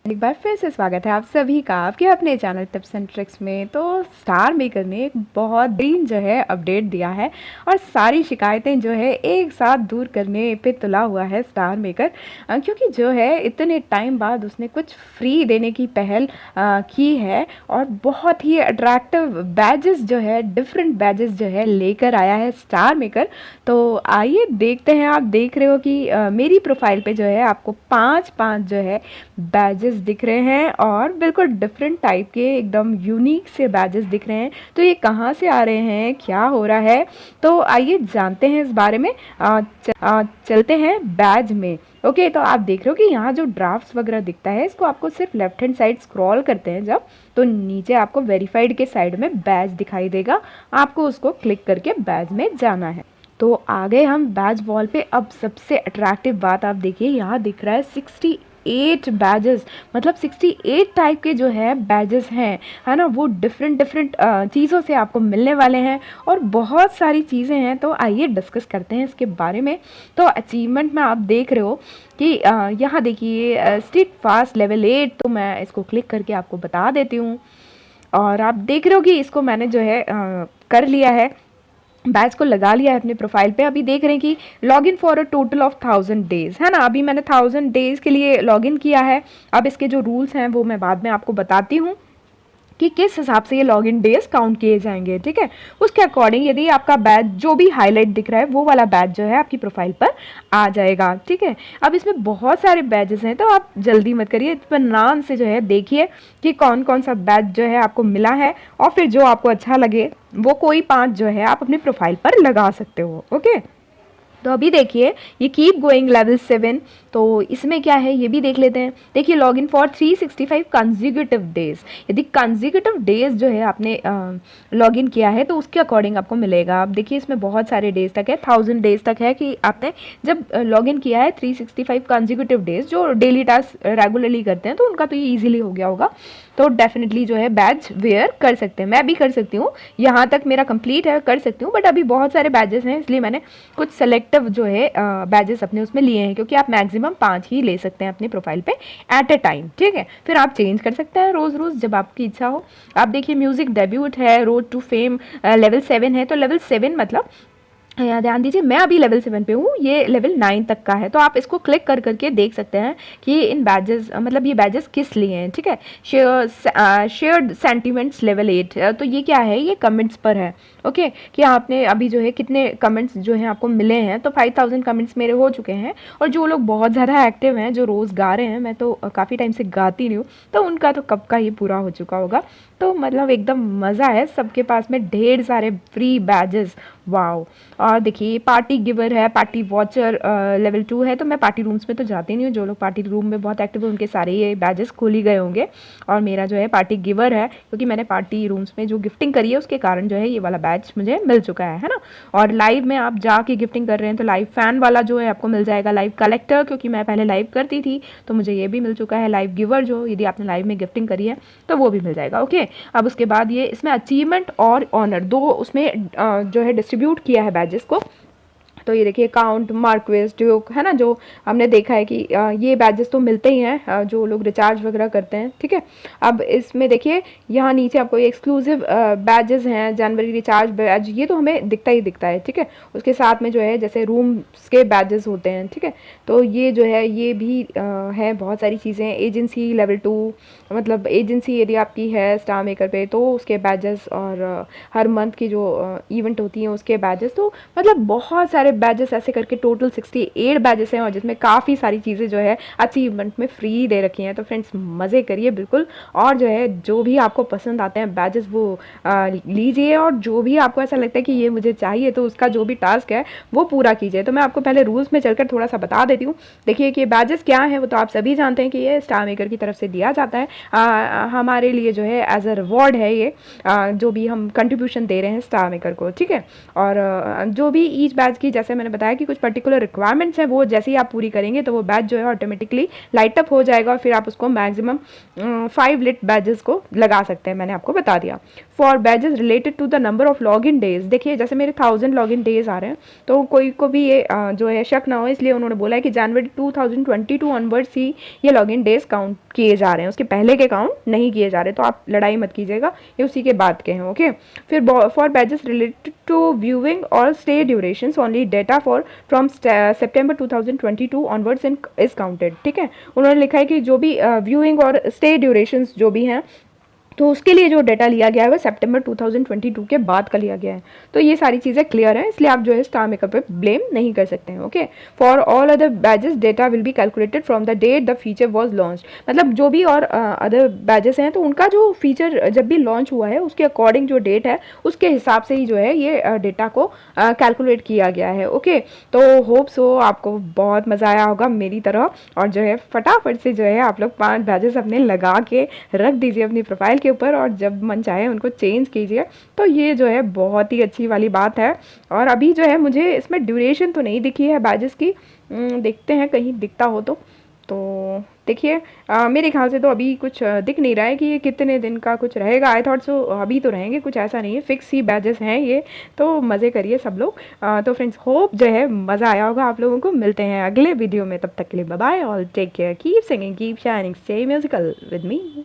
एक बार फिर से स्वागत है आप सभी का आपके अपने चैनल टिप्स एंड ट्रिक्स में। तो स्टार मेकर ने एक बहुत बेहतरीन जो है अपडेट दिया है और सारी शिकायतें जो है एक साथ दूर करने पे तुला हुआ है स्टार मेकर। क्योंकि जो है इतने टाइम बाद उसने कुछ फ्री देने की पहल की है और बहुत ही अट्रैक्टिव बैजेस जो है, डिफरेंट बैजेस जो है लेकर आया है स्टार मेकर। तो आइए देखते हैं। आप देख रहे हो कि मेरी प्रोफाइल पे जो है आपको पाँच जो है बैजेस दिख रहे हैं और बिल्कुल डिफरेंट टाइप के एकदम यूनिक से बैजेस दिख रहे हैं। तो ये कहाँ से आ रहे हैं, क्या हो रहा है, तो आइए जानते हैं इस बारे में। चलते हैं बैज में। ओके, तो आप देख रहे हो कि यहाँ जो ड्राफ्ट्स वगैरह दिखता है, इसको आपको सिर्फ लेफ्ट हैंड साइड स्क्रॉल करते हैं जब, तो नीचे आपको वेरीफाइड के साइड में बैज दिखाई देगा। आपको उसको क्लिक करके बैज में जाना है। तो आ गए हम बैज वॉल पे। अब सबसे अट्रैक्टिव बात आप देखिए, यहाँ दिख रहा है 68 बैजेस, मतलब 68 टाइप के जो है बैजेस हैं, है ना, वो डिफरेंट चीज़ों से आपको मिलने वाले हैं और बहुत सारी चीज़ें हैं। तो आइए डिस्कस करते हैं इसके बारे में। तो अचीवमेंट में आप देख रहे हो कि यहाँ देखिए स्ट्रीट फास्ट लेवल 8, तो मैं इसको क्लिक करके आपको बता देती हूँ। और आप देख रहे हो कि इसको मैंने जो है कर लिया है, बैच को लगा लिया है अपने प्रोफाइल पे। अभी देख रहे हैं कि login for a total of 1000 days, है ना। अभी मैंने 1000 डेज के लिए लॉगिन किया है। अब इसके जो रूल्स हैं वो मैं बाद में आपको बताती हूँ कि किस हिसाब से ये लॉगिन डेज काउंट किए जाएंगे, ठीक है। उसके अकॉर्डिंग यदि आपका बैच जो भी हाईलाइट दिख रहा है वो वाला बैच जो है आपकी प्रोफाइल पर आ जाएगा, ठीक है। अब इसमें बहुत सारे बैचेस हैं, तो आप जल्दी मत करिए, इत्मीनान से जो है देखिए कि कौन कौन सा बैच जो है आपको मिला है और फिर जो आपको अच्छा लगे वो कोई 5 जो है आप अपनी प्रोफाइल पर लगा सकते हो। ओके, तो अभी देखिए ये कीप गोइंग लेवल 7, तो इसमें क्या है ये भी देख लेते हैं। देखिए लॉगिन फॉर 365 कंजिक्यूटिव डेज, यदि कंजिक्यूटिव डेज जो है आपने लॉगिन किया है तो उसके अकॉर्डिंग आपको मिलेगा। आप देखिए इसमें बहुत सारे डेज तक है, 1000 डेज तक है कि आपने जब लॉगिन किया है 365 कंजिक्यूटिव डेज। जो डेली टास्क रेगुलरली करते हैं तो उनका तो ये ईजिली हो गया होगा, तो डेफिनेटली जो है बैच वेयर कर सकते हैं। मैं भी कर सकती हूँ, यहाँ तक मेरा कंप्लीट है, कर सकती हूँ, बट अभी बहुत सारे बैचेस हैं इसलिए मैंने कुछ सेलेक्टिव जो है बैचेस अपने उसमें लिए हैं, क्योंकि आप मैक्सिमम 5 ही ले सकते हैं अपनी प्रोफाइल पे एट ए टाइम, ठीक है। फिर आप चेंज कर सकते हैं रोज़ रोज़ जब आपकी इच्छा हो। आप देखिए म्यूजिक डेब्यूट है, रोड टू फेम लेवल 7 है, तो लेवल 7 मतलब यहाँ ध्यान दीजिए मैं अभी लेवल 7 पे हूँ, ये लेवल 9 तक का है। तो आप इसको क्लिक कर करके देख सकते हैं कि इन बैजेस मतलब ये बैजेस किस लिए हैं, ठीक है। शेयर्ड सेंटिमेंट्स लेवल 8, तो ये क्या है, ये कमेंट्स पर है। ओके, कि आपने अभी जो है कितने कमेंट्स जो हैं आपको मिले हैं, तो 5000 कमेंट्स मेरे हो चुके हैं। और जो लोग बहुत ज़्यादा एक्टिव हैं, जो रोज़ गा रहे हैं, मैं तो काफ़ी टाइम से गाती नहीं हूँ, तो उनका तो कब का ये पूरा हो चुका होगा। तो मतलब एकदम मज़ा है, सबके पास में ढेर सारे फ्री बैजेस, वाओ। और देखिए पार्टी गिवर है, पार्टी वॉचर लेवल 2 है। तो मैं पार्टी रूम्स में तो जाती नहीं हूँ, जो लोग पार्टी रूम में बहुत एक्टिव है उनके सारे ये बैजेस खुल ही गए होंगे। और मेरा जो है पार्टी गिवर है, क्योंकि मैंने पार्टी रूम्स में जो गिफ्टिंग करी है उसके कारण जो है ये वाला बैच मुझे मिल चुका है ना। और लाइव में आप जाके गिफ्टिंग कर रहे हैं तो लाइव फैन वाला जो है आपको मिल जाएगा। लाइव कलेक्टर, क्योंकि मैं पहले लाइव करती थी तो मुझे ये भी मिल चुका है। लाइव गिवर जो यदि आपने लाइव में गिफ्टिंग करी है तो वो भी मिल जाएगा। ओके, अब उसके बाद ये इसमें अचीवमेंट और ऑनर दो उसमें जो है डिस्ट्रीब्यूट किया है बैजेस को। तो ये देखिए काउंट, मार्क्वेस, ड्यूक, है ना, जो हमने देखा है कि ये बैजेस तो मिलते ही हैं जो लोग रिचार्ज वगैरह करते हैं, ठीक है। अब इसमें देखिए यहाँ नीचे आपको ये एक्सक्लूसिव बैजेस हैं, जनवरी रिचार्ज बैज, ये तो हमें दिखता ही दिखता है, ठीक है। उसके साथ में जो है जैसे रूम्स के बैजेस होते हैं, ठीक है। तो ये जो है ये भी है, बहुत सारी चीज़ें। एजेंसी लेवल 2, मतलब एजेंसी यदि आपकी है स्टार मेकर पे तो उसके बैजेस, और हर मंथ की जो इवेंट होती हैं उसके बैजेस। तो मतलब बहुत सारे बैजेस ऐसे करके टोटल 68 बैजेस हैं और जिसमें काफ़ी सारी चीज़ें जो है अचीवमेंट में फ्री दे रखी हैं। तो फ्रेंड्स मज़े करिए बिल्कुल, और जो है जो भी आपको पसंद आते हैं बैजेस वो लीजिए, और जो भी आपको ऐसा लगता है कि ये मुझे चाहिए तो उसका जो भी टास्क है वो पूरा कीजिए। तो मैं आपको पहले रूल्स में चलकर थोड़ा सा बता देती हूँ। देखिए कि बैजेस क्या है वो तो आप सभी जानते हैं कि ये स्टार मेकर की तरफ से दिया जाता है हमारे लिए, जो है एज अ रिवॉर्ड है ये, जो भी हम कंट्रीब्यूशन दे रहे हैं स्टार मेकर को, ठीक है। और जो भी ईच बैच की जैसे मैंने बताया कि कुछ पर्टिकुलर रिक्वायरमेंट्स हैं, वो जैसे ही आप पूरी करेंगे तो वो बैच जो है ऑटोमेटिकली लाइट अप हो जाएगा और फिर आप उसको मैक्सिमम 5 लिट बैजेस को लगा सकते हैं, मैंने आपको बता दिया। For badges related to the number of log in days, देखिए जैसे मेरे 1000 लॉग इन डेज आ रहे हैं, तो कोई को भी ये जो है शक ना हो, इसलिए उन्होंने बोला है कि जनवरी 2022 ऑनवर्ड्स ही ये लॉग इन डेज काउंट किए जा रहे हैं, उसके पहले के काउंट नहीं किए जा रहे, तो आप लड़ाई मत कीजिएगा, ये उसी के बाद के हैं। ओके, फिर for badges related to viewing और stay durations only data for from September 2022 onwards is counted. ठीक है, उन्होंने लिखा है कि जो भी व्यूइंग और स्टे ड्यूरेशंस जो भी हैं, तो उसके लिए जो डेटा लिया गया है वो सितंबर 2022 के बाद का लिया गया है। तो ये सारी चीज़ें क्लियर हैं, इसलिए आप जो है स्टार मेकर पे ब्लेम नहीं कर सकते हैं। Okay, for all other badges data will be calculated from the date the feature was launch, मतलब जो भी और अदर बैजेस हैं तो उनका जो फीचर जब भी लॉन्च हुआ है उसके अकॉर्डिंग जो डेट है उसके हिसाब से ही जो है ये डेटा को कैलकुलेट किया गया है। ओके, तो होप सो आपको बहुत मज़ा आया होगा मेरी तरह, और जो है फटाफट से जो है आप लोग 5 बैजेस अपने लगा के रख दीजिए अपनी प्रोफाइल के ऊपर, और जब मन चाहे उनको चेंज कीजिए। तो ये जो है बहुत ही अच्छी वाली बात है। और अभी जो है मुझे इसमें ड्यूरेशन तो नहीं दिखी है बैजेस की, देखते हैं कहीं दिखता हो तो देखिए मेरे ख्याल से तो अभी कुछ दिख नहीं रहा है कि ये कितने दिन का कुछ रहेगा। आई थॉट सो अभी तो रहेंगे, कुछ ऐसा नहीं है, फिक्स ही बैजेस हैं ये, तो मज़े करिए सब लोग। तो फ्रेंड्स होप जो है मज़ा आया होगा आप लोगों को। मिलते हैं अगले वीडियो में, तब तक के लिए bye bye, all take care, keep singing, keep shining, stay musical with me.